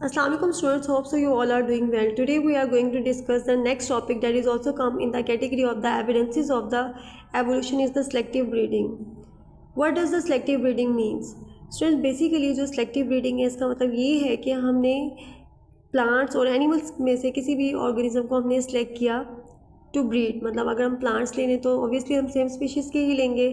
Assalamu alaikum students, hope so you all are doing well. Today we are going to discuss the next topic that is also come in the category of the evidences of the evolution is the selective breeding. What does the selective breeding means? Students, basically जो selective breeding है इसका मतलब ये है कि हमने plants और animals में से किसी भी ऑर्गेनिज्म को हमने सेलेक्ट किया टू ब्रीड। मतलब अगर हम प्लांट्स ले लें तो ऑब्वियसली हम सेम स्पीशीज़ के ही लेंगे,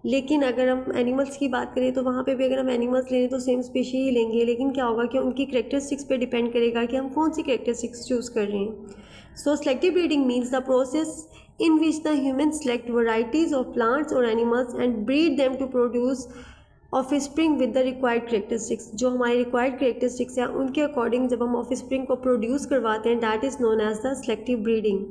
लेकिन अगर हम एनिमल्स की बात करें तो वहाँ पे भी अगर हम एनिमल्स लें तो सेम स्पीशी ही लेंगे, लेकिन क्या होगा कि उनकी करेक्टरिस्टिक्स पे डिपेंड करेगा कि हम कौन सी करेक्टरिस्टिक्स चूज़ कर रहे हैं। So selective breeding means the process in which the humans select varieties of plants or animals and breed them to produce offspring with the required characteristics। जो हमारे required characteristics हैं उनके अकॉर्डिंग जब हम offspring को प्रोड्यूस करवाते हैं, that is known as the selective breeding।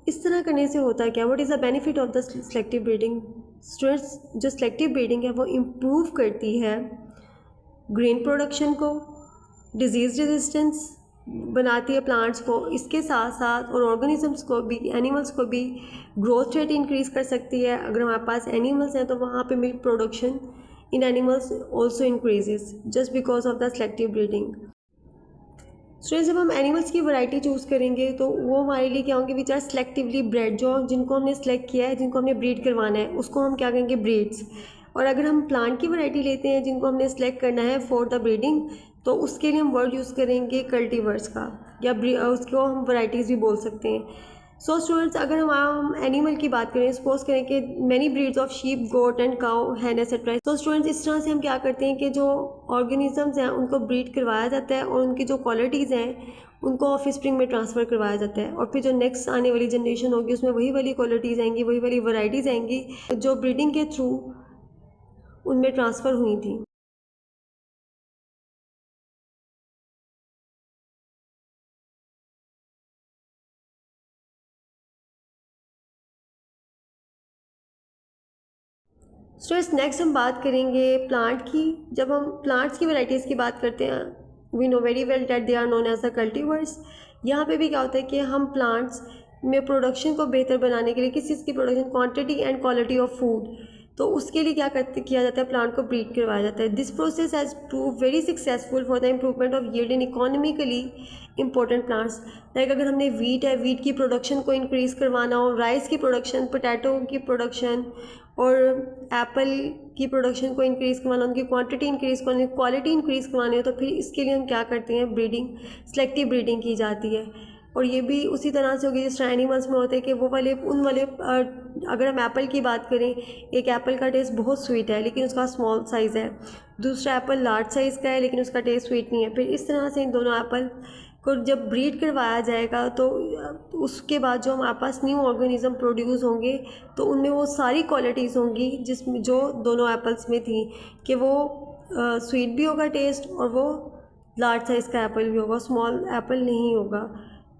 इस तरह करने से होता है क्या, what is the benefit of the selective breeding? Students, जो सेलेक्टिव ब्रीडिंग है वो इम्प्रूव करती है ग्रेन प्रोडक्शन को, डिजीज़ रेजिस्टेंस बनाती है प्लांट्स को, इसके साथ साथ और ऑर्गेनिजम्स को भी, एनिमल्स को भी ग्रोथ रेट इंक्रीज़ कर सकती है। अगर हमारे पास एनिमल्स हैं तो वहाँ पे milk production in animals also increases just because of the selective breeding. Students, जब हम एनिमल्स की वैरायटी चूज़ करेंगे तो वो हमारे लिए क्या होंगे, विच आर सेलेक्टिवली ब्रेड। जो जिनको हमने सेलेक्ट किया है, जिनको हमने ब्रीड करवाना है, उसको हम क्या कहेंगे, ब्रीड्स। और अगर हम प्लांट की वैरायटी लेते हैं जिनको हमने सेलेक्ट करना है फॉर द ब्रीडिंग, तो उसके लिए हम वर्ड यूज़ करेंगे कल्टीवर्स का, या उसको हम वैराइटीज़ भी बोल सकते हैं। सो स्टूडेंट्स, अगर हम एनिमल की बात करें, सपोज करें कि many breeds of sheep, goat and cow, hen etcetera. तो स्टूडेंट्स, इस तरह से हम क्या करते हैं कि जो ऑर्गेनिजम्स हैं उनको ब्रीड करवाया जाता है और उनकी जो क्वालिटीज़ हैं उनको ऑफस्प्रिंग में ट्रांसफ़र करवाया जाता है, और फिर जो नेक्स्ट आने वाली जनरेशन होगी उसमें वही वाली क्वालिटीज़ आएंगी, वही वाली वैराइटीज़ आएंगी जो ब्रीडिंग के थ्रू उनमें ट्रांसफ़र हुई थी। स्टूडेंट्स, नेक्स्ट हम बात करेंगे प्लांट की। जब हम प्लांट्स की वैराइटीज़ की बात करते हैं, we know very well that they are known as the cultivars. यहाँ पे भी क्या होता है कि हम प्लांट्स में प्रोडक्शन को बेहतर बनाने के लिए, किस चीज़ की production, quantity and quality of food, तो उसके लिए क्या किया जाता है, प्लांट को ब्रीड करवाया जाता है। This process has prove very successful for the improvement of yield in economically important plants. Like अगर हमने वीट है, वीट की प्रोडक्शन को इंक्रीज़ करवाना हो, राइस की प्रोडक्शन, पोटैटो की प्रोडक्शन और एप्पल की प्रोडक्शन को इंक्रीज़ करवाना, उनकी क्वांटिटी इंक्रीज़ करवानी, क्वालिटी इंक्रीज़ करवानी हो, तो फिर इसके लिए हम क्या करते हैं, ब्रीडिंग, सेलेक्टिव ब्रीडिंग की जाती है। और ये भी उसी तरह से होगी जिस तरह एनिमल्स में होते हैं कि वो वाले उन वाले अगर हम एप्पल की बात करें, एक एप्पल का टेस्ट बहुत स्वीट है लेकिन उसका स्मॉल साइज़ है, दूसरा एप्पल लार्ज साइज़ का है लेकिन उसका टेस्ट स्वीट नहीं है। फिर इस तरह से इन दोनों एप्पल को जब ब्रीड करवाया जाएगा तो उसके बाद जो हमारे पास न्यू ऑर्गेनिज्म प्रोड्यूस होंगे तो उनमें वो सारी क्वालिटीज़ होंगी जिसमें जो दोनों एप्पल्स में थी, कि वो स्वीट भी होगा टेस्ट, और वो लार्ज साइज़ का एप्पल भी होगा, स्मॉल एप्पल नहीं होगा।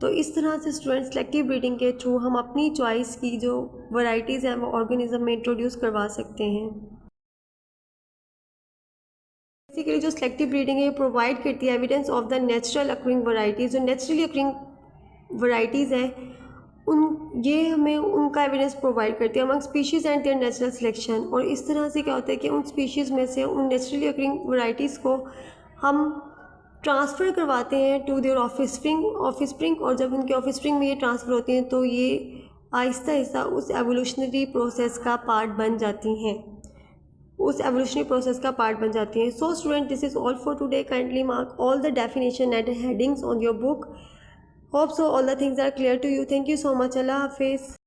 तो इस तरह से स्टूडेंट्स, सेलेक्टिव ब्रीडिंग के थ्रू हम अपनी चॉइस की जो वैरायटीज़ हैं वो ऑर्गेनिज्म में इंट्रोड्यूस करवा सकते हैं। बेसिकली जो सेलेक्टिव ब्रीडिंग है प्रोवाइड करती है evidence of the natural occurring varieties. जो नेचुरली अक्रिंग वैराइटीज़ हैं ये हमें उनका एविडेंस प्रोवाइड करती है among species and there natural selection. और इस तरह से क्या होता है कि उन स्पीशीज़ में से उन नेचुरली अक्रिंग वैराइटीज़ को हम ट्रांसफ़र करवाते हैं टू देयर ऑफस्प्रिंग, और जब उनके ऑफस्प्रिंग में ये ट्रांसफ़र होती हैं तो ये आहिस्ता आहिस्ता उस एवोल्यूशनरी प्रोसेस का पार्ट बन जाती हैं, उस एवोल्यूशनरी प्रोसेस का पार्ट बन जाती हैं। So student, this is all for today. Kindly mark all the definition and headings on your book. Hope so all the things are clear to you. Thank you so much. अल्लाह हाफिज़।